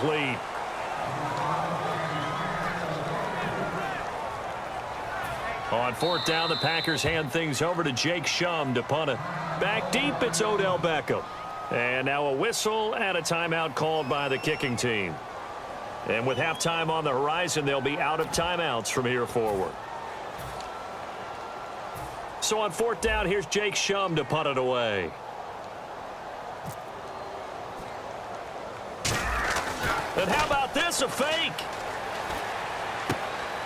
incomplete. On fourth down, the Packers hand things over to Jake Shum to punt it. Back deep, it's Odell Beckham. And now a whistle and a timeout called by the kicking team. And with halftime on the horizon, they'll be out of timeouts from here forward. So on fourth down, here's Jake Shum to punt it away. And how about this, a fake?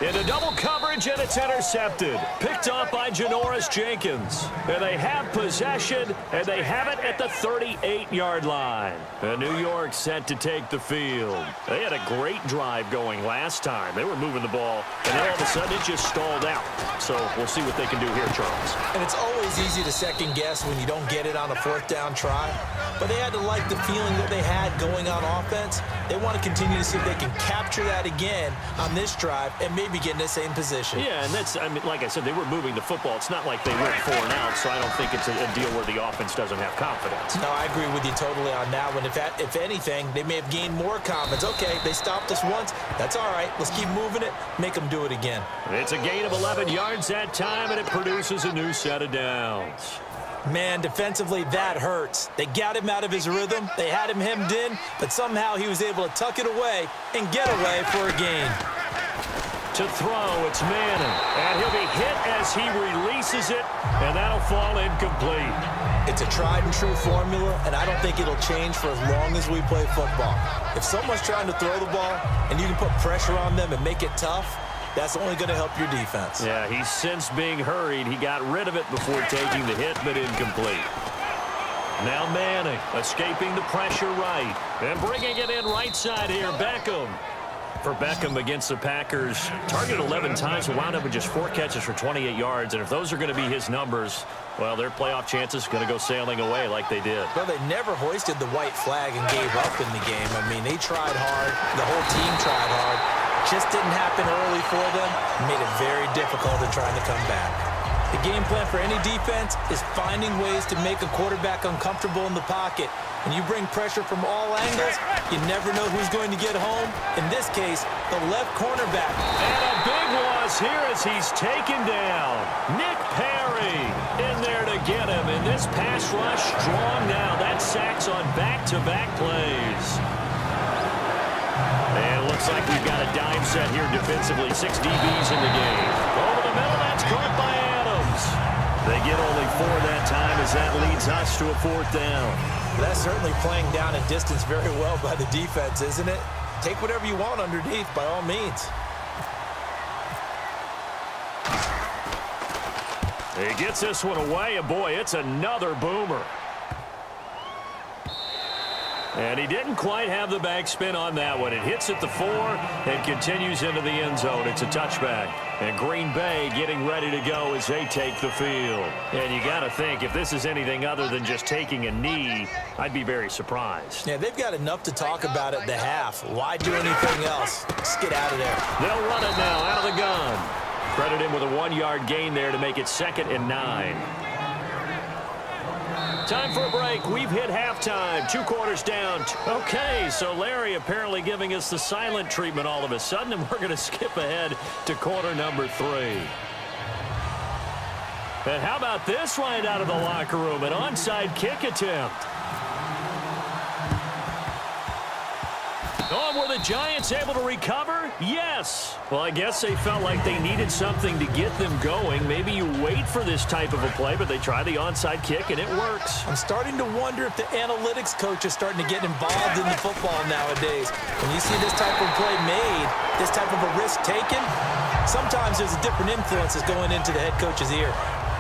Into double coverage, and it's intercepted. Picked off by Janoris Jenkins. And they have possession, and they have it at the 38-yard line. And New York set to take the field. They had a great drive going last time. They were moving the ball, and then all of a sudden it just stalled out. So we'll see what they can do here, Charles. And it's always easy to second guess when you don't get it on a fourth down try. But they had to like the feeling that they had going on offense. They want to continue to see if they can capture that again on this drive and maybe get in the same position. Yeah, and that's, I mean, like I said, they were moving the football. It's not like they went 4 and out, so I don't think it's a deal where the offense doesn't have confidence. No, I agree with you totally on that one. If anything, they may have gained more confidence. Okay, they stopped us once. That's all right. Let's keep moving it. Make them do it again. It's a gain of 11 yards that time, and it produces a new set of downs. Man, defensively, that hurts. They got him out of his rhythm. They had him hemmed in, but somehow he was able to tuck it away and get away for a gain. To throw, it's Manning, and he'll be hit as he releases it, and that'll fall incomplete. It's a tried-and-true formula, and I don't think it'll change for as long as we play football. If someone's trying to throw the ball and you can put pressure on them and make it tough, that's only going to help your defense. Yeah, he's since being hurried. He got rid of it before taking the hit, but incomplete. Now Manning escaping the pressure right, and bringing it in right side here, Beckham. For Beckham against the Packers, targeted 11 times, but wound up with just 4 catches for 28 yards. And if those are going to be his numbers, well, their playoff chances are going to go sailing away like they did. Well, they never hoisted the white flag and gave up in the game. I mean, they tried hard. The whole team tried hard. Just didn't happen early for them. Made it very difficult in trying to come back. The game plan for any defense is finding ways to make a quarterback uncomfortable in the pocket. When you bring pressure from all angles, you never know who's going to get home. In this case, the left cornerback. And a big loss here as he's taken down. Nick Perry in there to get him. And this pass rush strong now. That's sacks on back-to-back plays. And it looks like we've got a dime set here defensively. 6 DBs in the game. Over the middle, that's caught by Adams. They get only 4 that time as that leads us to a 4th down. That's certainly playing down a distance very well by the defense, isn't it? Take whatever you want underneath, by all means. He gets this one away, and boy, it's another boomer. And he didn't quite have the backspin on that one. It hits at the 4 and continues into the end zone. It's a touchback. And Green Bay getting ready to go as they take the field. And you got to think, if this is anything other than just taking a knee, I'd be very surprised. Yeah, they've got enough to talk about at the half. Why do anything else? Just get out of there. They'll run it now out of the gun. Credit him with a 1-yard gain there to make it 2nd and 9. Time for a break. We've hit halftime. 2 quarters down. Okay, so Larry apparently giving us the silent treatment all of a sudden, and we're going to skip ahead to quarter number 3. And how about this right out of the locker room? An onside kick attempt. Oh, were the Giants able to recover? Yes. Well, I guess they felt like they needed something to get them going. Maybe you wait for this type of a play, but they try the onside kick, and it works. I'm starting to wonder if the analytics coach is starting to get involved in the football nowadays. When you see this type of play made, this type of a risk taken, sometimes there's a different influences going into the head coach's ear.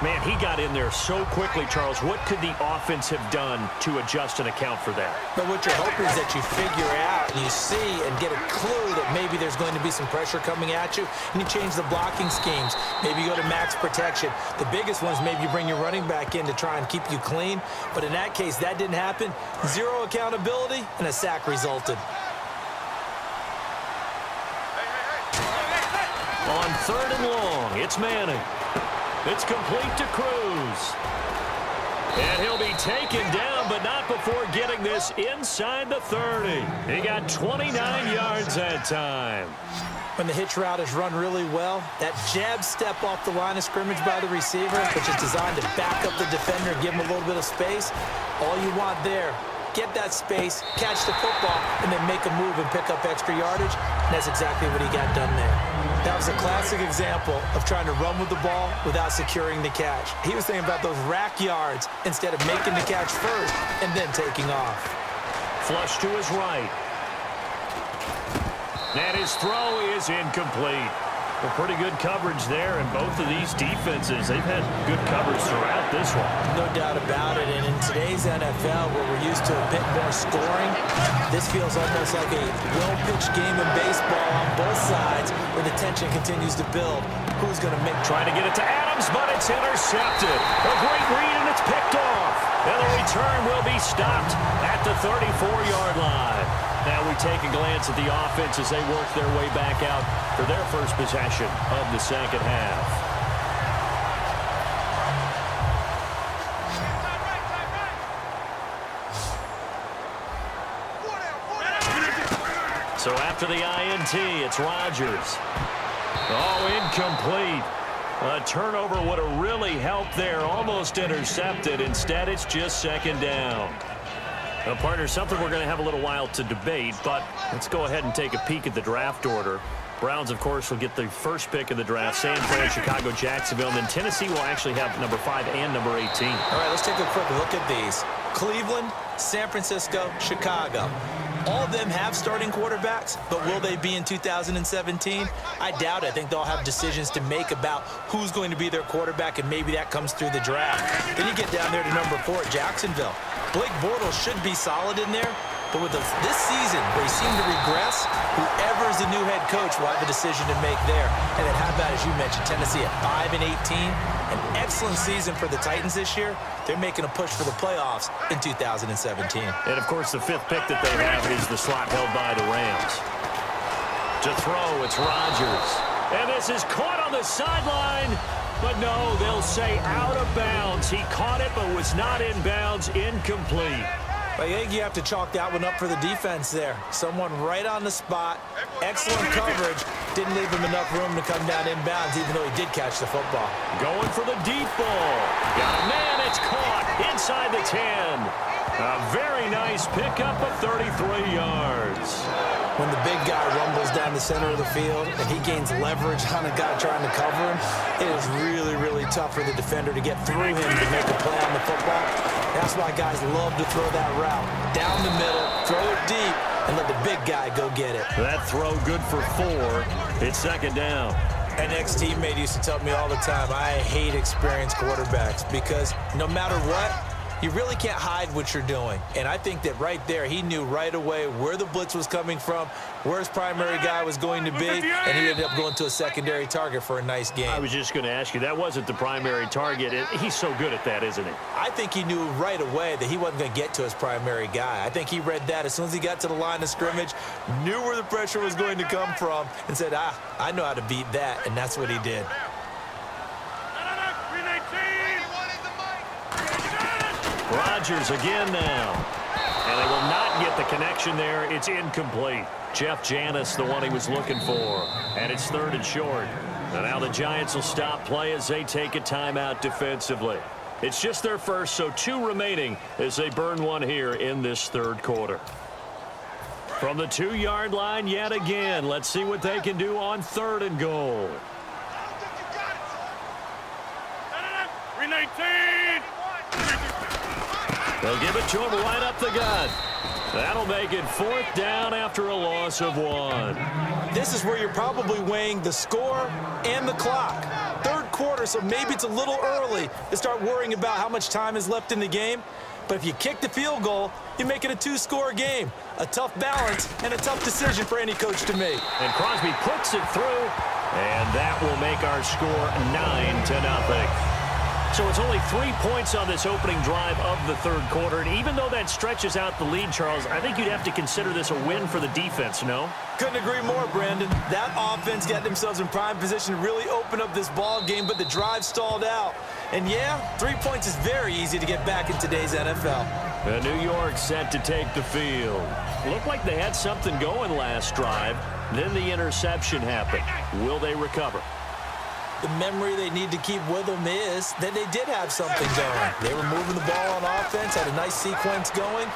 Man, he got in there so quickly, Charles. What could the offense have done to adjust and account for that? But what you're hoping is that you figure out and you see and get a clue that maybe there's going to be some pressure coming at you, and you change the blocking schemes. Maybe you go to max protection. The biggest one is maybe you bring your running back in to try and keep you clean. But in that case, that didn't happen. 0 accountability, and a sack resulted. On 3rd and long, it's Manning. It's complete to Cruz. And he'll be taken down, but not before getting this inside the 30. He got 29 yards that time. When the hitch route is run really well, that jab step off the line of scrimmage by the receiver, which is designed to back up the defender and give him a little bit of space, all you want there, get that space, catch the football, and then make a move and pick up extra yardage, and that's exactly what he got done there. That was a classic example of trying to run with the ball without securing the catch. He was thinking about those rack yards instead of making the catch first and then taking off. Flush to his right. And his throw is incomplete. Well, pretty good coverage there, and both of these defenses, they've had good coverage throughout this one. No doubt about it, and in today's NFL, where we're used to a bit more scoring, this feels almost like a well-pitched game of baseball on both sides, where the tension continues to build. Who's going to make... Trying to get it to Adams, but it's intercepted. A great read, and it's picked off. And the return will be stopped at the 34-yard line. Now we take a glance at the offense as they work their way back out for their first possession of the second half. So after the INT, it's Rodgers. Oh, incomplete. A turnover would have really helped there. Almost intercepted. Instead, it's just second down. Well, partner, something we're going to have a little while to debate, but let's go ahead and take a peek at the draft order. Browns, of course, will get the first pick of the draft. San Fran, Chicago, Jacksonville, and then Tennessee will actually have number 5 and number 18. All right, let's take a quick look at these. Cleveland, San Francisco, Chicago. All of them have starting quarterbacks, but will they be in 2017? I doubt it. I think they'll have decisions to make about who's going to be their quarterback, and maybe that comes through the draft. Then you get down there to number 4 at Jacksonville. Blake Bortles should be solid in there, but with this season where he seemed to regress, whoever is the new head coach will have a decision to make there. And then how about, as you mentioned, Tennessee at 5-18? An excellent season for the Titans this year. They're making a push for the playoffs in 2017. And, of course, the 5th pick that they have is the slot held by the Rams. To throw, it's Rodgers. And this is caught on the sideline. But no, they'll say out of bounds. He caught it but was not in bounds. Incomplete. I think you have to chalk that one up for the defense there. Someone right on the spot. Excellent coverage. Didn't leave him enough room to come down inbounds, even though he did catch the football. Going for the deep ball. Got a man, it's caught inside the 10. A very nice pickup of 33 yards. When the big guy rumbles down the center of the field and he gains leverage on a guy trying to cover him, it is really, really tough for the defender to get through him to make a play on the football. That's why guys love to throw that route. Down the middle, throw it deep, and let the big guy go get it. That throw good for 4. It's second down. An ex-teammate used to tell me all the time, I hate experienced quarterbacks because no matter what, you really can't hide what you're doing. And I think that right there, he knew right away where the blitz was coming from, where his primary guy was going to be, and he ended up going to a secondary target for a nice game. I was just going to ask you, that wasn't the primary target. He's so good at that, isn't he? I think he knew right away that he wasn't going to get to his primary guy. I think he read that as soon as he got to the line of scrimmage, knew where the pressure was going to come from, and said, I know how to beat that, and that's what he did. Rodgers again now. And they will not get the connection there. It's incomplete. Jeff Janis, the one he was looking for. And it's 3rd and short. And now the Giants will stop play as they take a timeout defensively. It's just their first, so 2 remaining as they burn one here in this 3rd quarter. From the 2-yard line yet again. Let's see what they can do on 3rd and goal. 319. They'll give it to him right up the gut. That'll make it 4th down after a loss of 1. This is where you're probably weighing the score and the clock. 3rd quarter, so maybe it's a little early to start worrying about how much time is left in the game. But if you kick the field goal, you make it a 2-score game. A tough balance and a tough decision for any coach to make. And Crosby puts it through, and that will make our score 9-0. So it's only 3 points on this opening drive of the third quarter. And even though that stretches out the lead, Charles, I think you'd have to consider this a win for the defense, no? Couldn't agree more, Brandon. That offense got themselves in prime position to really open up this ball game, but the drive stalled out. And yeah, 3 points is very easy to get back in today's NFL. And New York set to take the field. Looked like they had something going last drive. Then the interception happened. Will they recover? The memory they need to keep with them is that they did have something going. They were moving the ball on offense, had a nice sequence going.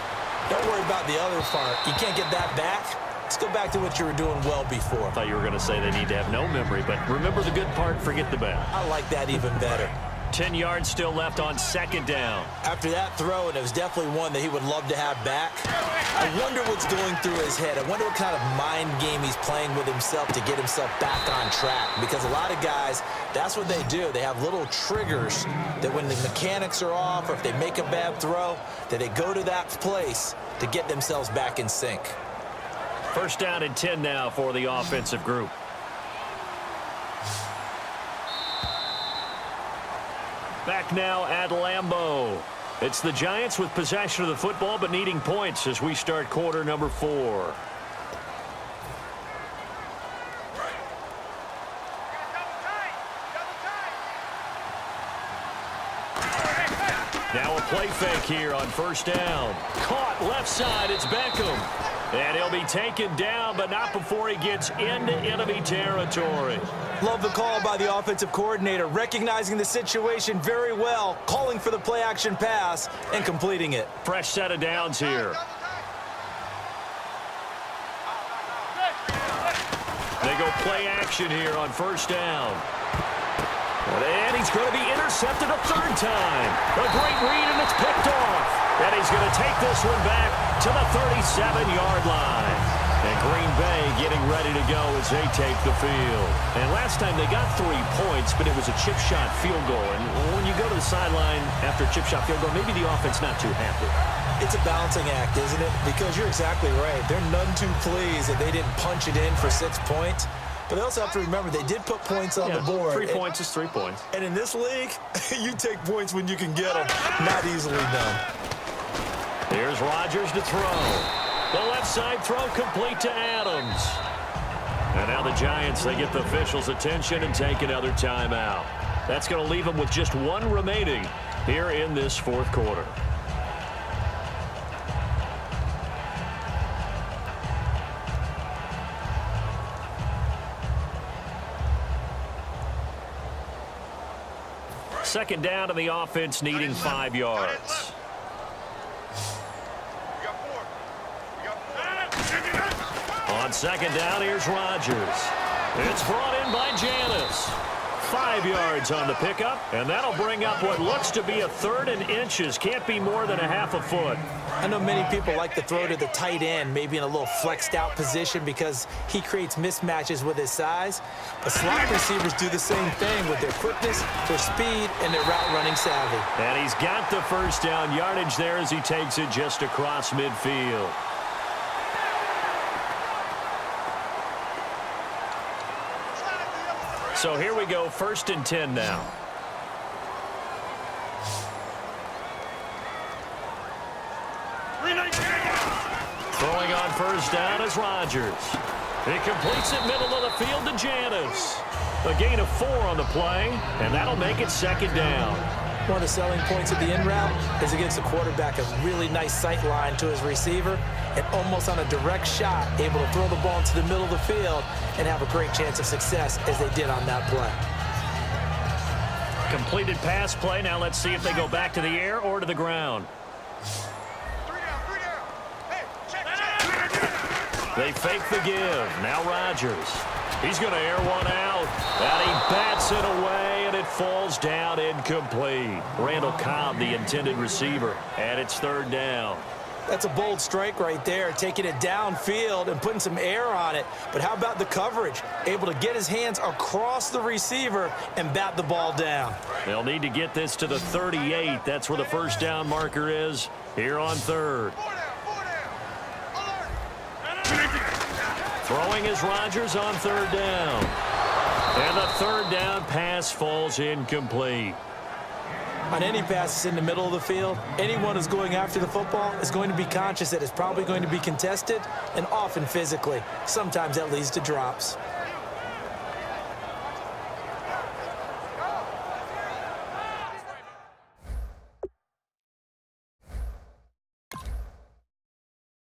Don't worry about the other part. You can't get that back. Let's go back to what you were doing well before. I thought you were going to say they need to have no memory, but remember the good part, forget the bad. I like that even better. 10 yards still left on second down. After that throw, and it was definitely one that he would love to have back, I wonder what's going through his head. I wonder what kind of mind game he's playing with himself to get himself back on track. Because a lot of guys, that's what they do. They have little triggers that when the mechanics are off or if they make a bad throw, that they go to that place to get themselves back in sync. First down and 10 now for the offensive group. Back now at Lambeau. It's the Giants with possession of the football but needing points as we start quarter number 4. Now a play fake here on first down. Caught left side. It's Beckham. And he'll be taken down, but not before he gets into enemy territory. Love the call by the offensive coordinator, recognizing the situation very well, calling for the play-action pass, and completing it. Fresh set of downs here. They go play action here on first down. And he's going to be intercepted a third time. A great read, and it's picked off. And he's going to take this one back to the 37-yard line. And Green Bay getting ready to go as they take the field. And last time they got 3 points, but it was a chip shot field goal. And when you go to the sideline after a chip shot field goal, maybe the offense not too happy. It's a balancing act, isn't it? Because you're exactly right. They're none too pleased that they didn't punch it in for 6 points. But they also have to remember they did put points on the board. 3 points is 3 points. And in this league, you take points when you can get them. Not easily done. Here's Rodgers to throw. The left side throw complete to Adams. And now the Giants, they get the officials' attention and take another timeout. That's going to leave them with just 1 remaining here in this fourth quarter. Second down, and the offense needing 5 yards. On second down, here's Rodgers. It's brought in by Janis. 5 yards on the pickup, and that'll bring up what looks to be a 3rd and inches. Can't be more than a half a foot. I know many people like to throw to the tight end, maybe in a little flexed out position because he creates mismatches with his size. But slot receivers do the same thing with their quickness, their speed, and their route running savvy. And he's got the first down yardage there as he takes it just across midfield. So here we go, 1st and 10 now. Throwing on first down is Rodgers. He completes it middle of the field to Janis. A gain of 4 on the play, and that'll make it second down. One of the selling points of the in route is it gives the quarterback a really nice sight line to his receiver and almost on a direct shot able to throw the ball into the middle of the field and have a great chance of success as they did on that play. Completed pass play. Now let's see if they go back to the air or to the ground. They fake the give. Now Rodgers. He's going to air one out. And he bats it away, and it falls down incomplete. Randall Cobb, the intended receiver, and it's 3rd down. That's a bold strike right there, taking it downfield and putting some air on it. But how about the coverage? Able to get his hands across the receiver and bat the ball down. They'll need to get this to the 38. That's where the first down marker is here on 3rd. Throwing is Rodgers on 3rd down. And the 3rd down pass falls incomplete. On any passes in the middle of the field, anyone who's going after the football is going to be conscious that it's probably going to be contested and often physically. Sometimes that leads to drops.